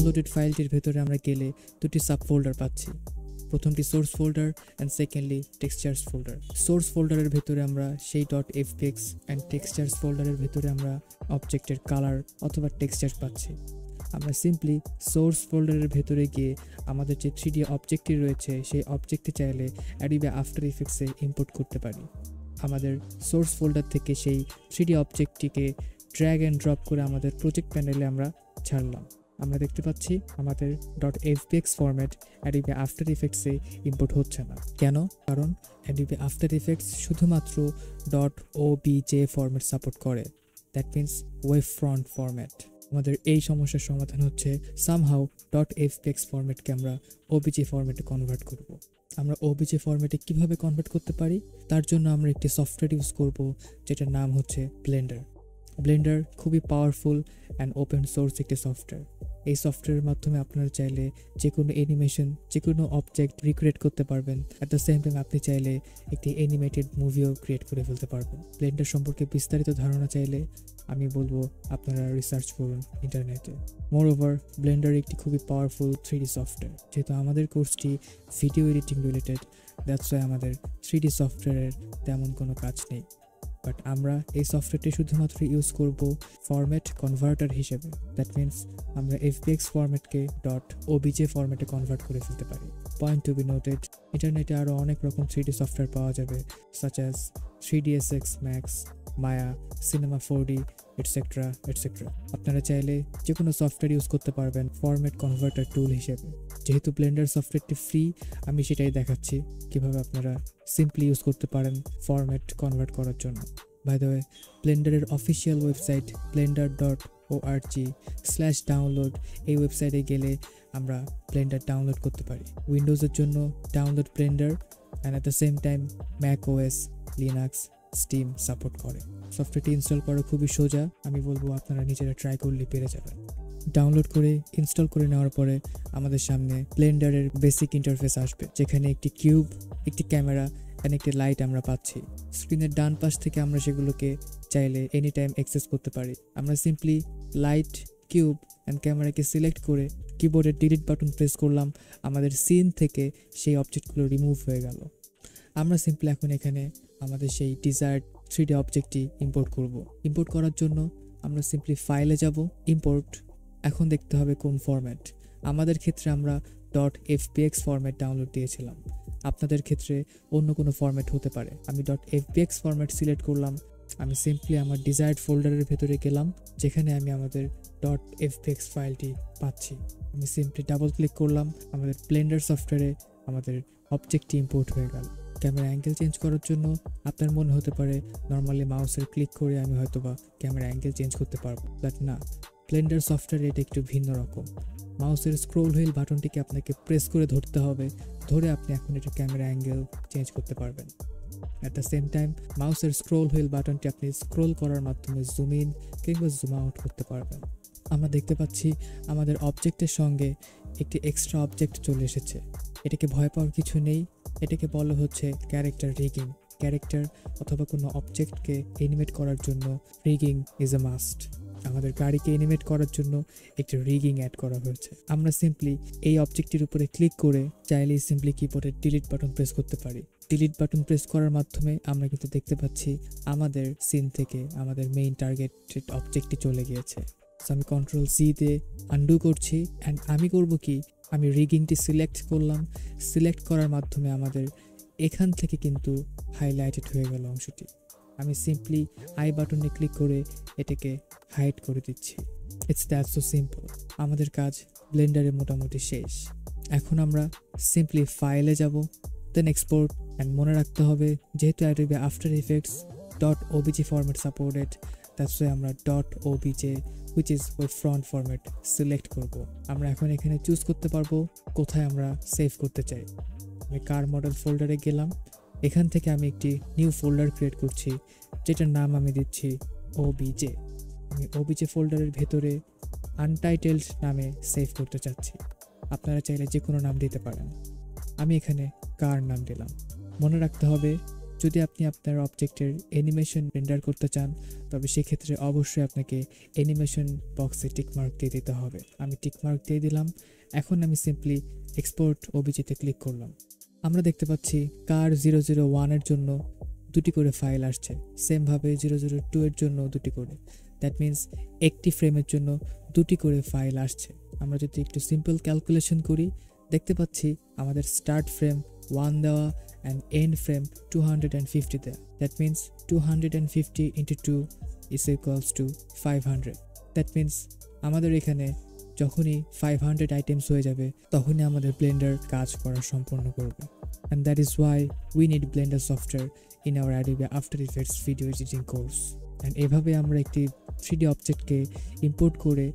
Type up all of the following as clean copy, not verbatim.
Downloaded ফাইলটির ভেতরে আমরা গেলে দুটি সাব ফোল্ডার পাচ্ছি। প্রথমটি source folder and secondly textures folder. Source ফোল্ডারের ভেতরে আমরা সেই .fpx অ্যান্ড টেক্সচার্স ফোল্ডারের ভেতরে আমরা অবজেক্টের কালার অথবা টেক্সচার পাচ্ছি। আমরা সিম্পলি সোর্স ফোল্ডারের ভেতরে গিয়ে আমাদের যে 3D অবজেক্টটি রয়েছে সেই অবজেক্টটি চাইলে অ্যাডোবে আফটার ইফেক্টসে ইম্পোর্ট করতে পারি। আমাদের সোর্স ফোল্ডার থেকে সেই 3D অবজেক্টটিকে ড্র্যাগ অ্যান্ড ড্রপ করে আমাদের প্রজেক্ট প্যানেলে আমরা ছাড়লাম। আমরা দেখতে পাচ্ছি আমাদের .fpx ফরম্যাট অ্যাডোবে আফটার ইফেক্টসে ইম্পোর্ট হচ্ছে না। কেন? কারণ অ্যাডোবে আফটার ইফেক্টস শুধুমাত্র .obj ফরম্যাট সাপোর্ট করে, that means wavefront format. আমাদের এই সমস্যার সমাধান হচ্ছে সামহাউ .fpx ফরম্যাটকে আমরা obj ফরম্যাটে কনভার্ট করব। আমরা obj ফরম্যাটে কিভাবে কনভার্ট করতে পারি? তার জন্য আমরা একটি সফটওয়্যার ইউজ করব যেটার নাম হচ্ছে ব্লেন্ডার। ব্লেন্ডার খুবই পাওয়ারফুল অ্যান্ড ওপেন সোর্স একটি সফটওয়্যার। এই সফটওয়্যারের মাধ্যমে আপনারা চাইলে যে কোনো অ্যানিমেশন, যে কোনো অবজেক্ট রিক্রিয়েট করতে পারবেন। অ্যাট দ্য সেম টাইম আপনি চাইলে একটি অ্যানিমেটেড মুভিও ক্রিয়েট করে ফেলতে পারবেন। ব্লেন্ডার সম্পর্কে বিস্তারিত ধারণা চাইলে আমি বলবো আপনারা রিসার্চ করুন ইন্টারনেটে। মোরওভার, ব্লেন্ডার একটি খুবই পাওয়ারফুল 3D সফটওয়্যার। যেহেতু আমাদের কোর্সটি video editing related, that's why আমাদের 3D সফটওয়্যারের তেমন কোনো কাজ নেই। বাট আমরা এই সফটওয়্যারটি শুধুমাত্র ইউজ করব ফরম্যাট কনভার্টার হিসেবে। দ্যাট মিনস আমরা fpx ফরম্যাটকে .obj ফরম্যাটে কনভার্ট করে ফেলতে পারি। পয়েন্ট টু বি নোটেড, ইন্টারনেটে আরও অনেক রকম 3D সফটওয়্যার পাওয়া যাবে, সাচ অ্যাজ 3dsx max, মায়া, সিনেমা 4D, এটসেট্রা এটসেট্রা। আপনারা চাইলে যে কোনো সফটওয়্যার ইউজ করতে পারবেন ফরম্যাট কনভার্টার টুল হিসেবে। যেহেতু ব্লেন্ডার সফটওয়্যারটি ফ্রি, আমি সেটাই দেখাচ্ছি কিভাবে আপনারা সিম্পলি ইউজ করতে পারেন ফরম্যাট কনভার্ট করার জন্য। বাই দ্য ওয়ে, ব্লেন্ডারের অফিসিয়াল ওয়েবসাইট blender.org/download, এই ওয়েবসাইটে গেলে আমরা ব্লেন্ডার ডাউনলোড করতে পারি। উইন্ডোজের জন্য download Blender and at the same time Mac OS, Linux, steam support করে। সফটওয়্যারটি ইনস্টল করা খুবই সোজা, আমি বলবো আপনারা নিজেরা ট্রাই করলে পেরে যাবেন। ডাউনলোড করে ইনস্টল করে নেওয়ার পরে আমাদের সামনে ব্লেন্ডারের বেসিক ইন্টারফেস আসবে, যেখানে একটি কিউব, একটি ক্যামেরা অ্যান্ড একটি লাইট আমরা পাচ্ছি। স্ক্রিনের ডান পাশ থেকে আমরা সেগুলোকে চাইলে এনি টাইম অ্যাক্সেস করতে পারি। আমরা সিম্পলি লাইট, কিউব অ্যান্ড ক্যামেরাকে সিলেক্ট করে কিবোর্ডের ডিলিট বাটন প্রেস করলাম, আমাদের সিন থেকে সেই অবজেক্টগুলো রিমুভ হয়ে গেল। আমরা সিম্পলি এখন এখানে আমাদের সেই ডিজায়ার্ড 3D অবজেক্টটি ইম্পোর্ট করব। ইম্পোর্ট করার জন্য আমরা সিম্পলি ফাইলে যাব, ইম্পোর্ট। এখন দেখতে হবে কোন ফরম্যাট। আমাদের ক্ষেত্রে আমরা .fpx ফরম্যাট ডাউনলোড দিয়েছিলাম, আপনাদের ক্ষেত্রে অন্য কোনো ফরম্যাট হতে পারে। আমি .fpx ফরম্যাট সিলেক্ট করলাম। আমি সিম্পলি আমার ডিজায়ার্ড ফোল্ডারের ভেতরে গেলাম, যেখানে আমি আমাদের .fpx ফাইলটি পাচ্ছি। আমি সিম্পলি ডাবল ক্লিক করলাম, আমাদের ব্লেন্ডার সফটওয়্যারে আমাদের অবজেক্টটি ইম্পোর্ট হয়ে গেল। ক্যামেরা অ্যাঙ্গেল চেঞ্জ করার জন্য আপনার মনে হতে পারে নর্মালি মাউসের ক্লিক করে আমি হয়তোবা ক্যামেরা অ্যাঙ্গেল চেঞ্জ করতে পারবো, বাট না, ব্লেন্ডার সফটওয়্যারে এটা একটু ভিন্ন রকম। মাউসের স্ক্রোল হুইল বাটনটিকে আপনাকে প্রেস করে ধরতে হবে, ধরে আপনি এখন এটা ক্যামেরা অ্যাঙ্গেল চেঞ্জ করতে পারবেন। অ্যাট দ্য সেম টাইম মাউসের স্ক্রোল হুইল বাটনটি আপনি স্ক্রোল করার মাধ্যমে জুম ইন কিংবা জুম আউট করতে পারবেন। আমরা দেখতে পাচ্ছি আমাদের অবজেক্টের সঙ্গে একটি এক্সট্রা অবজেক্ট চলে এসেছে। এটাকে ভয় পাওয়ার কিছু নেই, এটাকে বলা হচ্ছে ক্যারেক্টার রিগিং। ক্যারেক্টার অথবা কোনো অবজেক্টকে এনিমেট করার জন্য রিগিং ইজ এ মাস্ট। আমাদের গাড়িকে এনিমেট করার জন্য একটি রিগিং অ্যাড করা হয়েছে। আমরা সিম্পলি এই অবজেক্টটির উপরে ক্লিক করে চাইলেই সিম্পলি কিবোর্ডের ডিলিট বাটন প্রেস করতে পারি। ডিলিট বাটন প্রেস করার মাধ্যমে আমরা কিন্তু দেখতে পাচ্ছি আমাদের সিন থেকে আমাদের মেইন টার্গেটেড অবজেক্টটি চলে গিয়েছে। সো আমি Ctrl+C দিয়ে আনডু করছি অ্যান্ড আমি করব কি, আমি রিগিংটি সিলেক্ট করলাম। সিলেক্ট করার মাধ্যমে আমাদের এখান থেকে কিন্তু হাইলাইটেড হয়ে গেল অংশটি। আমি সিম্পলি আই বাটনে ক্লিক করে এটাকে হাইড করে দিচ্ছি। It's that so simple. আমাদের কাজ ব্লেন্ডারে মোটামুটি শেষ। এখন আমরা সিম্পলি ফাইলে যাব, দেন এক্সপোর্ট। অ্যান্ড মনে রাখতে হবে যেহেতু Adobe after effects .obj format supported, that's why আমরা .obj which is ওই ফ্রন্ট ফরম্যাট সিলেক্ট করব। আমরা এখন এখানে চুজ করতে পারবো কোথায় আমরা সেভ করতে চাই। আমি কার মডেল ফোল্ডারে গেলাম, এখান থেকে আমি একটি নিউ ফোল্ডার ক্রিয়েট করছি, যেটার নাম আমি দিচ্ছি obj। আমি obj ফোল্ডারের ভেতরে আনটাইটেলড নামে সেভ করতে চাচ্ছি। আপনারা চাইলে যে কোনো নাম দিতে পারেন। আমি এখানে কার নাম দিলাম। মনে রাখতে হবে যদি আপনি আপনার অবজেক্টের অ্যানিমেশন রেন্ডার করতে চান তবে সেক্ষেত্রে অবশ্যই আপনাকে অ্যানিমেশন বক্সে টিকমার্ক দিয়ে দিতে হবে। আমি টিকমার্ক দিয়ে দিলাম। এখন আমি সিম্পলি এক্সপোর্ট ওবিজিতে ক্লিক করলাম। আমরা দেখতে পাচ্ছি কার 001 এর জন্য 2টি করে ফাইল আসছে, সেমভাবে 002 এর জন্য 2টি করে। দ্যাট মিন্স একটি ফ্রেমের জন্য 2টি করে ফাইল আসছে। আমরা যদি একটু সিম্পল ক্যালকুলেশন করি দেখতে পাচ্ছি আমাদের স্টার্ট ফ্রেম 1 দেওয়া অ্যান্ড এন্ড ফ্রেম 250 দেওয়া। That means 250 into 2 is equals to 500. That means আমাদের এখানে যখনই 500 আইটেমস হয়ে যাবে তখনই আমাদের ব্লেন্ডার কাজ করা সম্পূর্ণ করবে। And that is why we need Blender software in our Adobe After Effects video editing course. And এভাবে আমরা একটি 3D অবজেক্টকে ইম্পোর্ট করে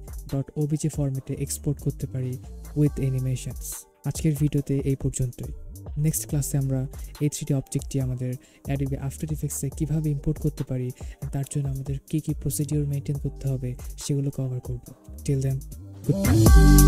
.obj ফরম্যাটে এক্সপোর্ট করতে পারি উইথ অ্যানিমেশনস। আজকের ভিডিওতে এই পর্যন্তই। নেক্সট ক্লাসে আমরা এই 3D অবজেক্টটি আমাদের Adobe After Effects-এ কীভাবে ইম্পোর্ট করতে পারি, তার জন্য আমাদের কী কী প্রসিডিওর মেনটেন করতে হবে সেগুলো কভার করব। Till then, good by.